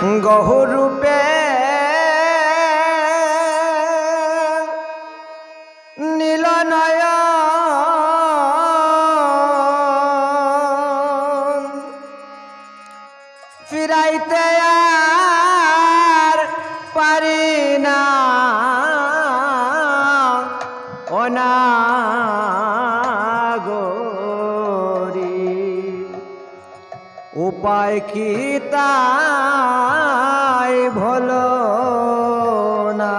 গহরূপে নীলনয়ন ফিরাইতে আর পারি না অনাগরি উপায় কি তাই ভলো না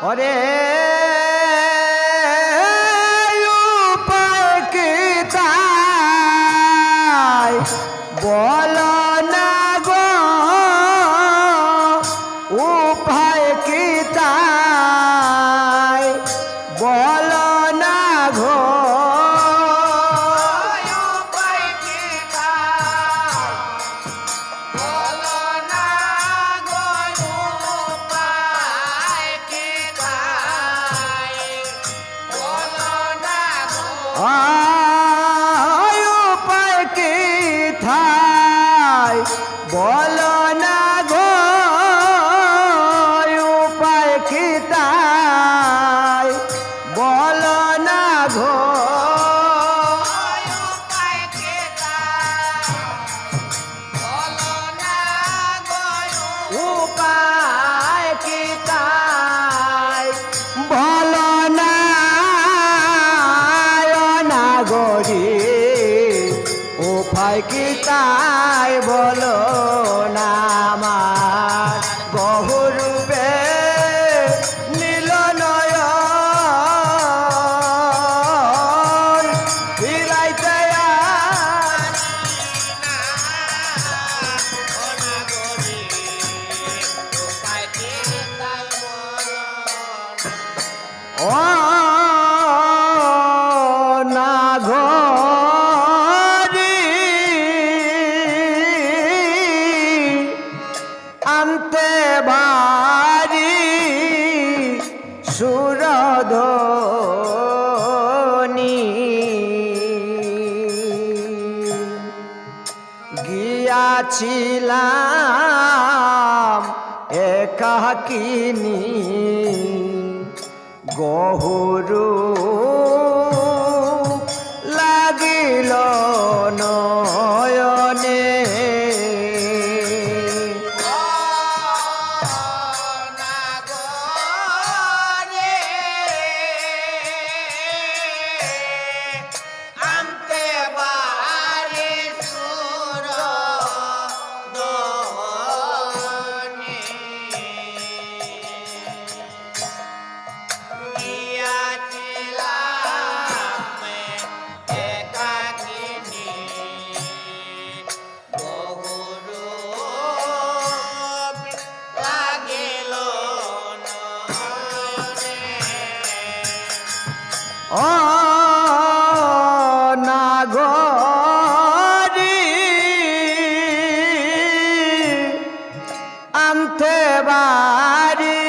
ওরে উপায় কি তাই বলো না গো উপায় কি তাই বলো না গো উপায় কি থাই বলো না গো উপায় কি তাই বলো না গো উপায় কি তাই বলো না গরি উপায় কি তাই বলো না আমার বহুরূপে নীলনয়ন ফিরাইতে আনতে বাড়ি সুরধ্বনি গিয়াছিলাম একাকিনী গহুরু লাগিল নয়নে নাগরি আনতে বাড়ি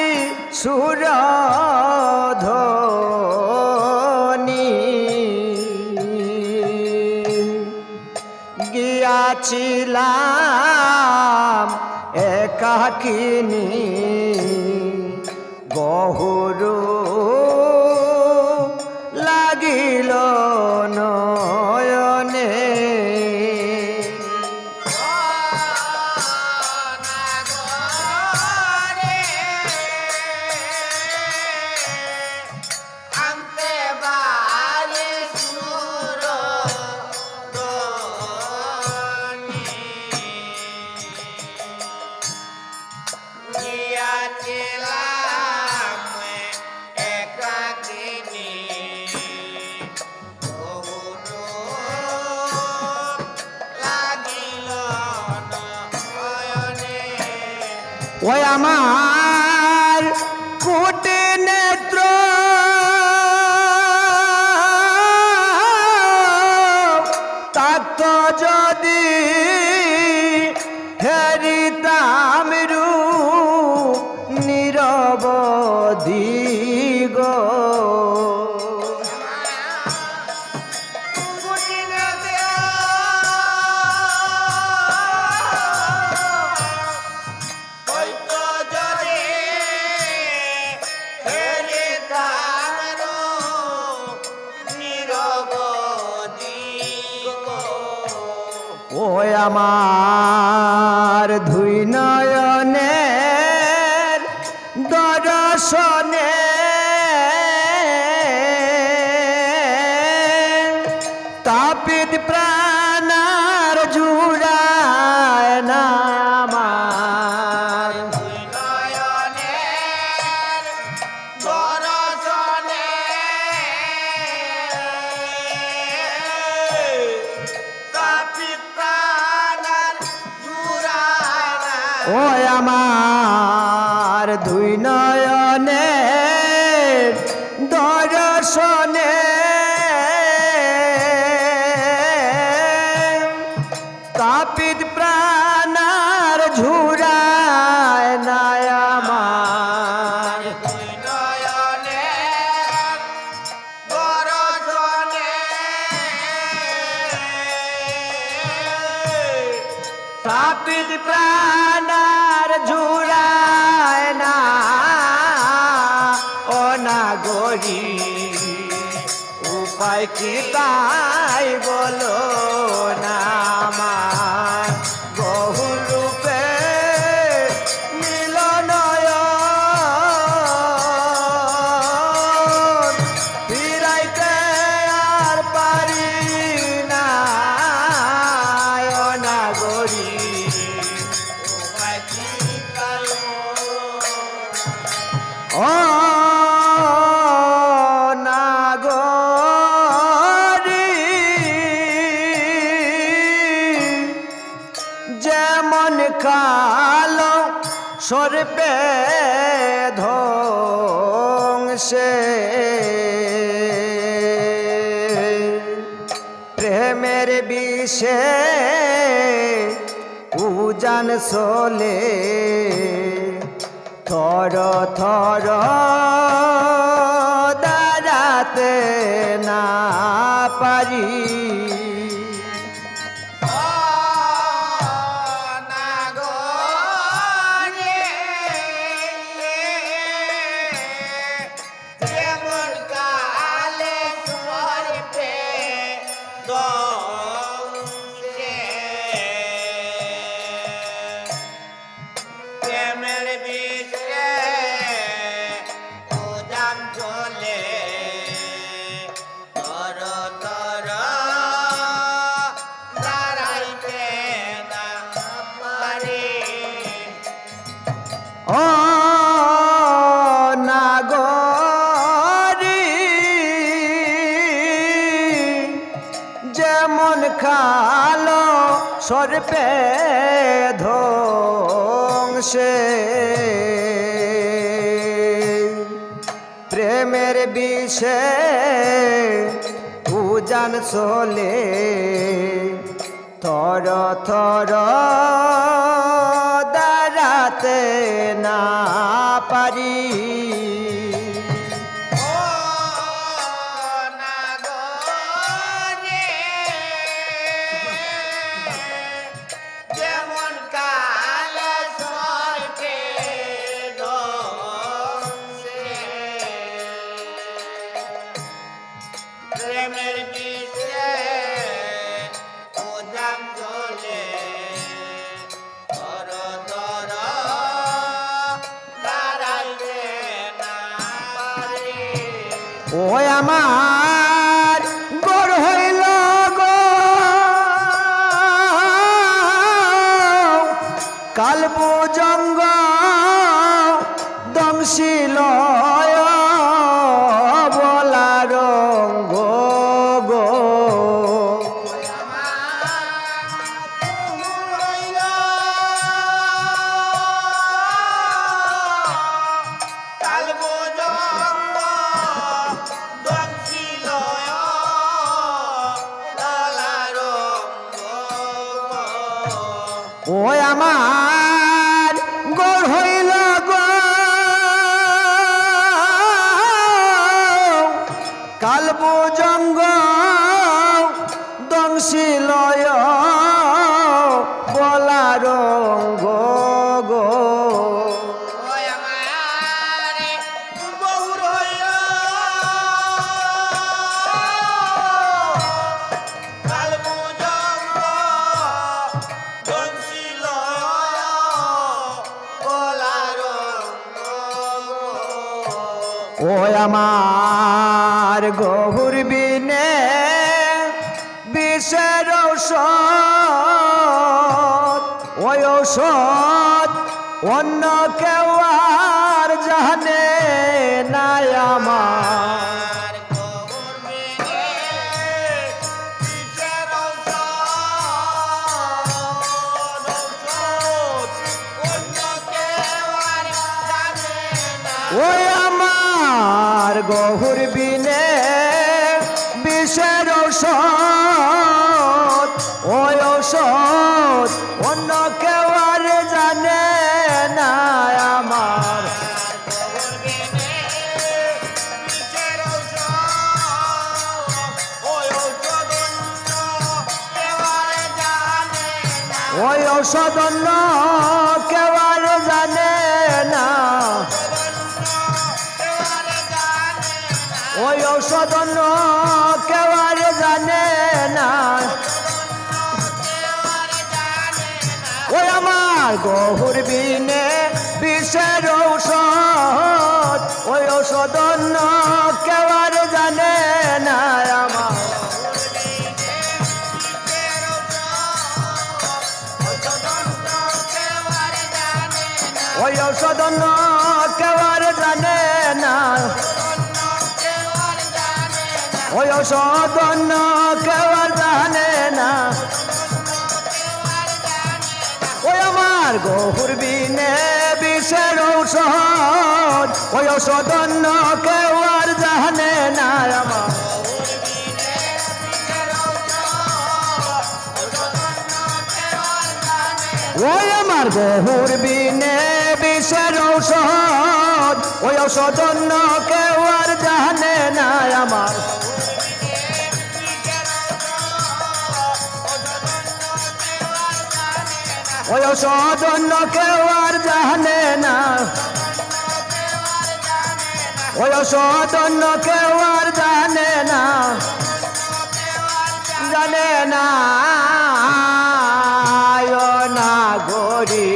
সুরধ্বনি গিয়াছিলাম একাকিনী গহুরু লাগিল নয়নে ওই আমার কোটে নেত্র তাক্ত যদি হেরিতাম রূপ নিরবধি গো ওই আমার ধুই নয়নের দর্শনে তাপিত প্রাণার জুড়ায় না আমার ওই আমার দুই নয়নের দর্শনে তাপিত প্রাণার ঝুরায় না আমার তাপিত প্রাণার ঝুরায় না ও নাগরী উপায় কি তাই বলো না আমার বহুরূপে মিলনয়ন ফিরাইতে আর পারি না ও নাগরী ও নাগরী যেমন কালো সর্পে ধ্বংসে প্রেমের বিষে উজান চলে থর থর দাঁড়াতে না পারি ও নাগরী যেমন কালো সর্পে ধ্বংসে প্রেমের বিষে উজান চলে থর থর দাঁড়াতে না পারি প্রেমের বিষে উজান চলে তর তর দাঁড়াইতে না পারি ও আমার গর হইল গো কালবু জঙ্গ দংশিল বলা রঙ্গ গো ও আমার গহুর বিনে বিষের ঔষধ ওই ঔষধ অন্য কেউ আর জানে না আমার গৌর বিনে কিসের ঔষধ অন্য কেউ আর জানে না। ওই আমার গহুর বিনে বিষের ঔষধ ওই ঔষধ অন্য কেউ আর জানে না আমার গৌর বিনে কিসের ঔষধ ওই ঔষধ অন্য কেউ আর জানে না। ওই ঔষধ অন্য কেউ আর জানে না ওই ঔষধ অন্য কেউ আর জানে না ওই আমার গহুর বিনে বিষের ঔষধ ওই ঔষধ অন্য কেউ আর জানে না আমার ওই ঔষধ অন্য কেউ আর জানে না ওই ঔষধ অন্য কেউ আর জানে না ওই আমার গহুর বিনে বিষের ঔষধ ওই ঔষধ অন্য কেউ আর জানে না আমার ওই আমার গহুর বিনে বিষের ঔষধ ওই ঔষধ অন্য কেউ আর জানে না আমার ওই ঔষধ অন্য কেউ আর জানে না ওই ঔষধ অন্য কেউ আর জানে না জানে না না গরি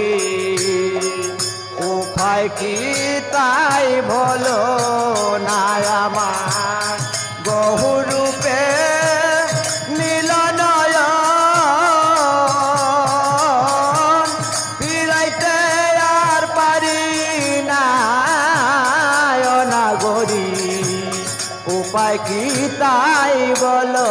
উপায় কি তাই বলো না আমার বহুরূপে মিলন ফিরাইতে আর পারি না না গরি উপায় কি তাই বলো